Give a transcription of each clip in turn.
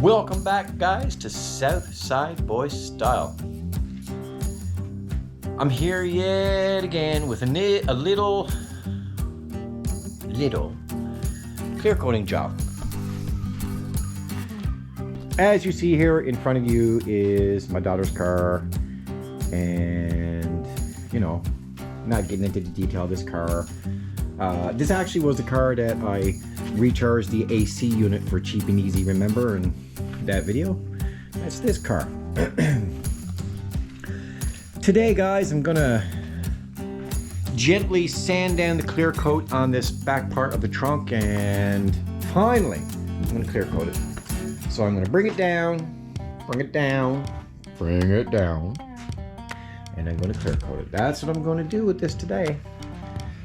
Welcome back, guys, to Southside Boy Style. I'm here yet again with a little clear coating job. As you see here in front of you is my daughter's car, and you know, not getting into the detail of this car. This actually was the car that I recharged the AC unit for cheap and easy. Remember in that video? That's this car. Today, guys, I'm gonna gently sand down the clear coat on this back part of the trunk, and finally I'm gonna clear coat it. So I'm gonna bring it down, and I'm gonna clear coat it. That's what I'm gonna do with this today.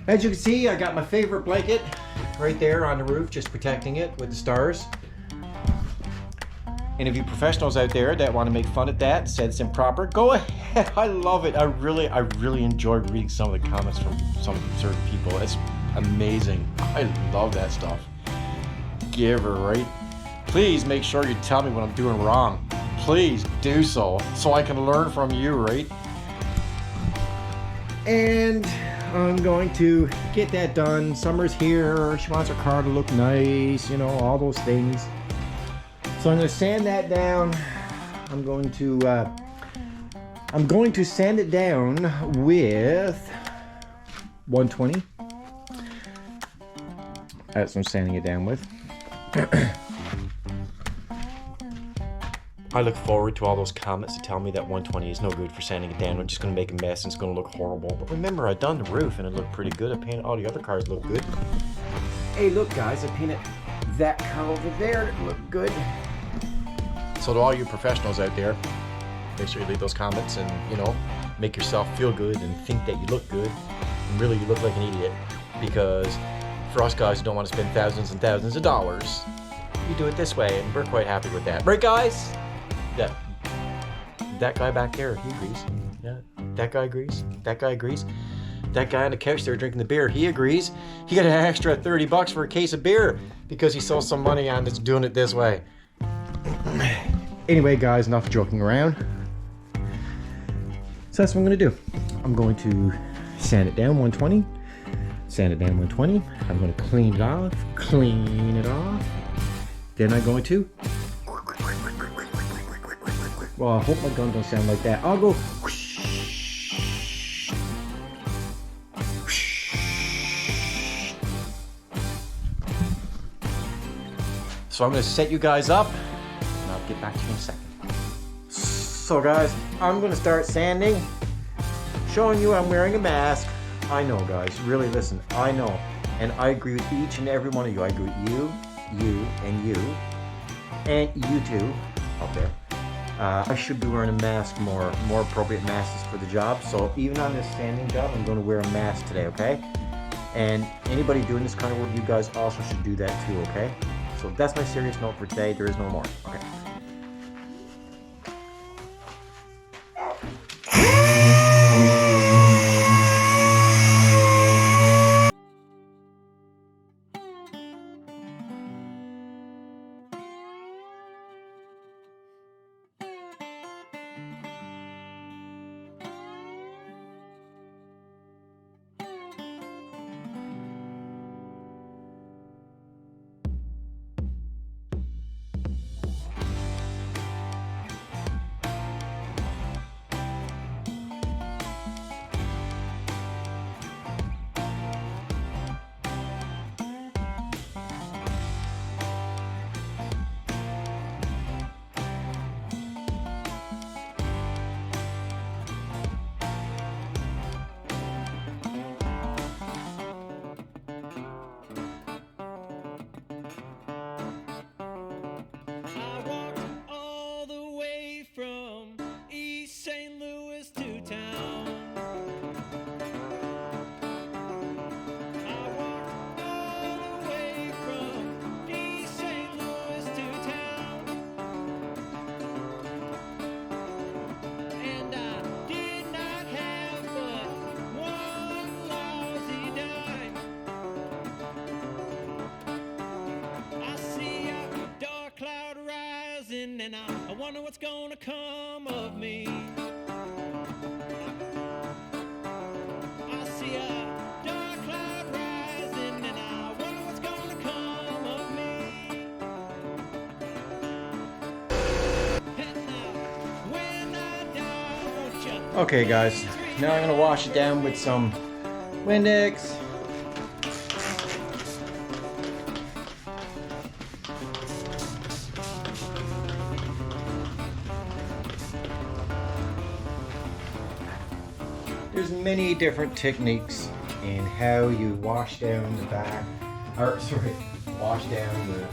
As you can see, I got my favorite blanket right there on the roof, just protecting it with the stars. Any of you professionals out there that want to make fun at that, said it's improper, go ahead. I love it. I really enjoy reading some of the comments from some certain people. It's amazing. I love that stuff. Giver, right? Please make sure you tell me what I'm doing wrong. Please do so I can learn from you, right? And I'm going to get that done. Summer's here. She wants her car to look nice, you know, all those things. So I'm going to sand that down. I'm going to sand it down with 120. That's what I'm sanding it down with. I look forward to all those comments to tell me that 120 is no good for sanding it down. I'm just going to make a mess and it's going to look horrible. But remember, I done the roof and it looked pretty good. I painted all the other cars look good. Hey, look, guys, I painted that car over there. It looked good. So to all you professionals out there, make sure you leave those comments and, you know, make yourself feel good and think that you look good. And really, you look like an idiot. Because for us guys who don't want to spend thousands and thousands of dollars, you do it this way, and we're quite happy with that. Right, guys? Yeah. That guy back there, he agrees. Yeah. That guy agrees. That guy agrees. That guy on the couch there drinking the beer, he agrees. He got an extra $30 for a case of beer because he sold some money on this doing it this way. Anyway, guys, enough joking around. So that's what I'm going to do. I'm going to sand it down 120. Sand it down 120. I'm going to clean it off. Then I'm going to... Well, I hope my gun don't sound like that. I'll go... So I'm going to set you guys up, and I'll get back to you in a second. So guys, I'm going to start sanding, showing you I'm wearing a mask. I know, guys, really listen, I know. And I agree with each and every one of you. I agree with you, and you too, out there. I should be wearing a mask more appropriate masks for the job. So even on this sanding job, I'm going to wear a mask today, okay? And anybody doing this kind of work, you guys also should do that too, okay? So that's my serious note for today. There is no more. Okay. rising, and I wonder what's gonna come of me. I see a dark cloud rising, and I wonder what's gonna come of me. And now, when I die, won't you Okay guys, now I'm gonna wash it down with some Windex. There's many different techniques in how you wash down the back, or sorry, wash down the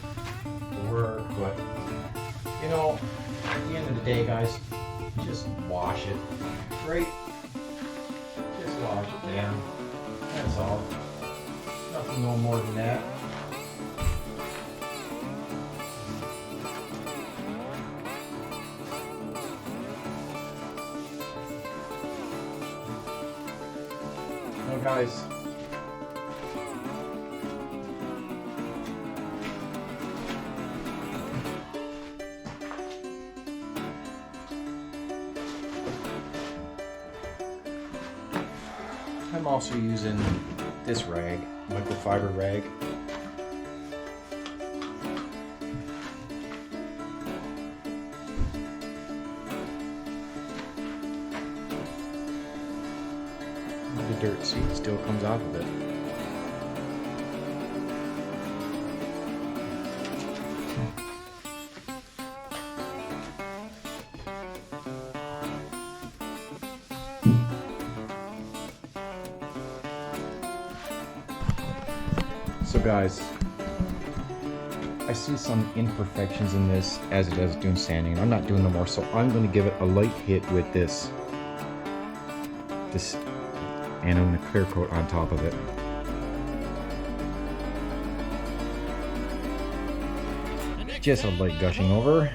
work, but you know, at the end of the day guys, just wash it, right? Just wash it down, that's all. Nothing no more than that. Now guys, I'm also using this rag, microfiber rag. The dirt seed still comes off of it. So guys, I see some imperfections in this as it is doing sanding. I'm not doing no more, so I'm going to give it a light hit with this, and I'm going to clear coat on top of it. Just a light gushing over.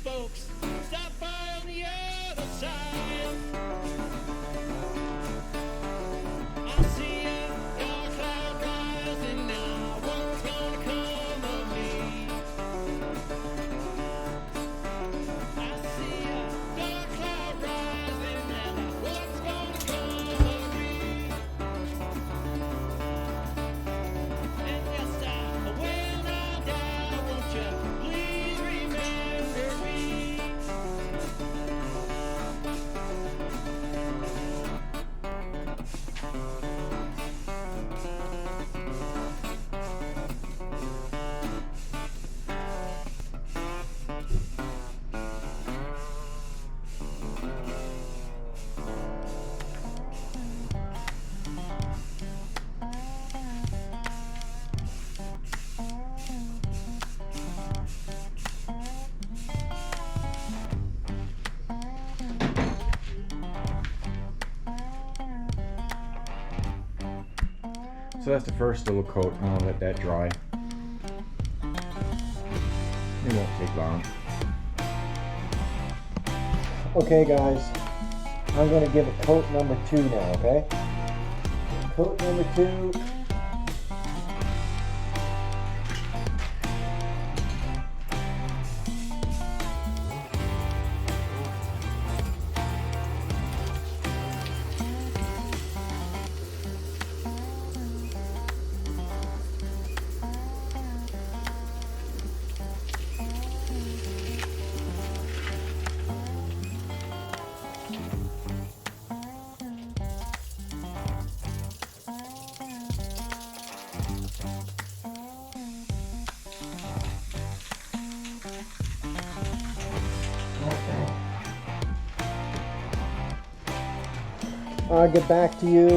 Folks, stop by on the other side. I see a dark cloud rising now. What's gonna come of me? I see a dark cloud rising now. What's gonna come of me? And yes, when I die, won't you please remember me? So that's the first little coat, and I'll let that dry. It won't take long. Okay guys, I'm going to give it coat number 2 now, okay? Coat number 2. I'll get back to you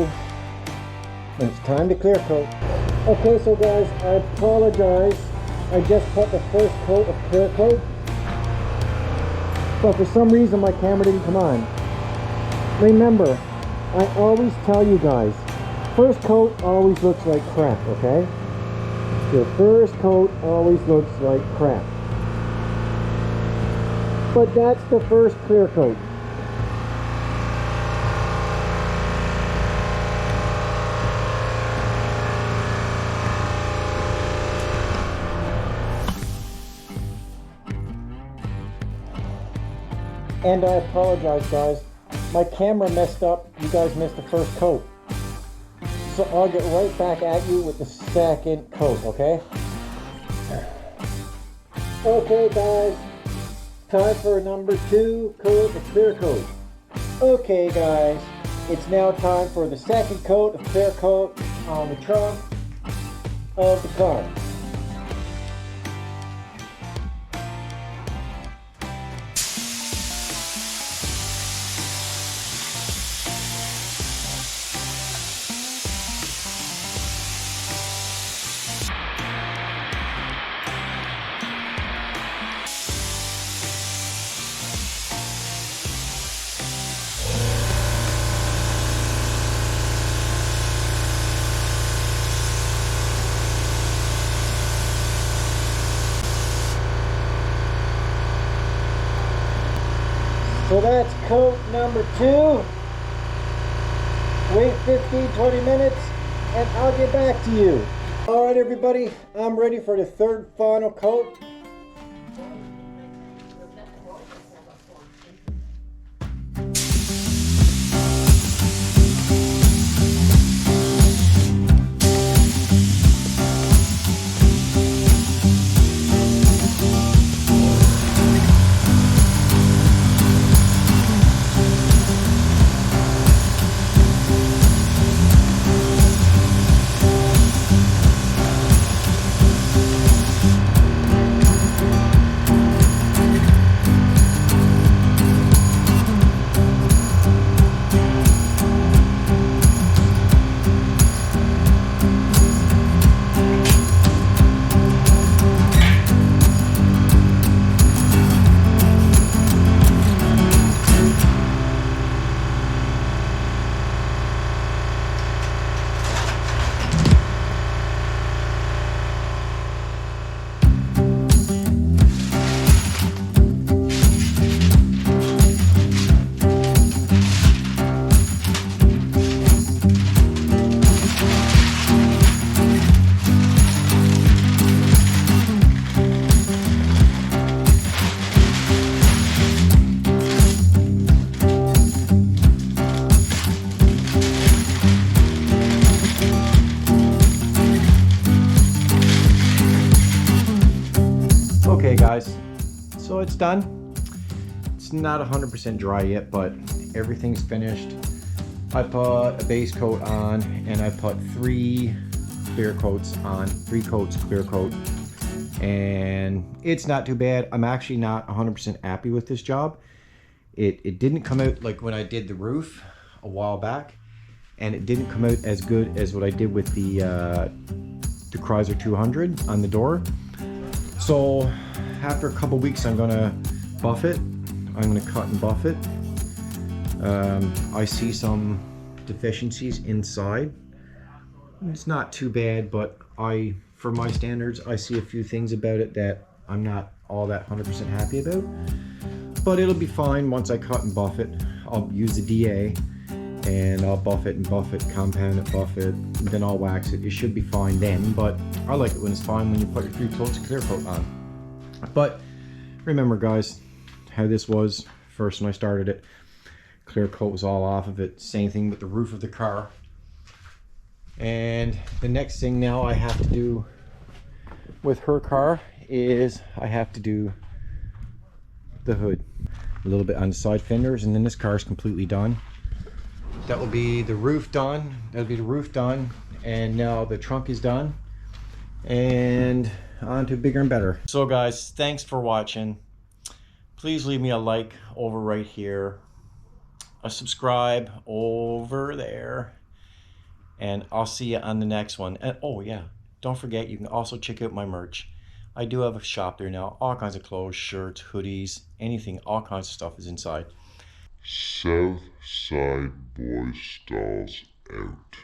when it's time to clear coat. Okay, so guys, I apologize. I just put the first coat of clear coat, but for some reason my camera didn't come on. Remember, I always tell you guys, first coat always looks like crap, okay? Your first coat always looks like crap. But that's the first clear coat. And I apologize, guys. My camera messed up. You guys missed the first coat. So I'll get right back at you with the second coat, okay? Okay, guys. Time for number 2 coat of clear coat. Okay, guys. It's now time for the second coat of clear coat on the trunk of the car. So that's coat number 2. Wait 15-20 minutes and I'll get back to you. Alright everybody, I'm ready for the third final coat. Okay guys, so it's done. It's not 100% dry yet, but everything's finished. I put a base coat on and I put 3 clear coats on, 3 coats clear coat, and it's not too bad. I'm actually not 100% happy with this job. It didn't come out like when I did the roof a while back, and it didn't come out as good as what I did with the Chrysler 200 on the door. So after a couple weeks I'm gonna buff it. I'm gonna cut and buff it. I see some deficiencies inside. It's not too bad, but for my standards, I see a few things about it that I'm not all that 100% happy about. But it'll be fine once I cut and buff it. I'll use the DA and I'll buff it and buff it, compound it, buff it, and then I'll wax it. It should be fine then, but I like it when it's fine when you put your 3 coats of clear coat on. But remember guys, how this was first when I started it. Clear coat was all off of it. Same thing with the roof of the car. And the next thing now I have to do with her car is I have to do the hood. A little bit on the side fenders, and then this car is completely done. That will be the roof done. That'll be the roof done. And now the trunk is done. And on to bigger and better. So guys, thanks for watching. Please leave me a like over right here, a subscribe over there, and I'll see you on the next one. And oh yeah, don't forget, you can also check out my merch. I do have a shop there now. All kinds of clothes, shirts, hoodies, anything, all kinds of stuff is inside. Southsideboystyle out.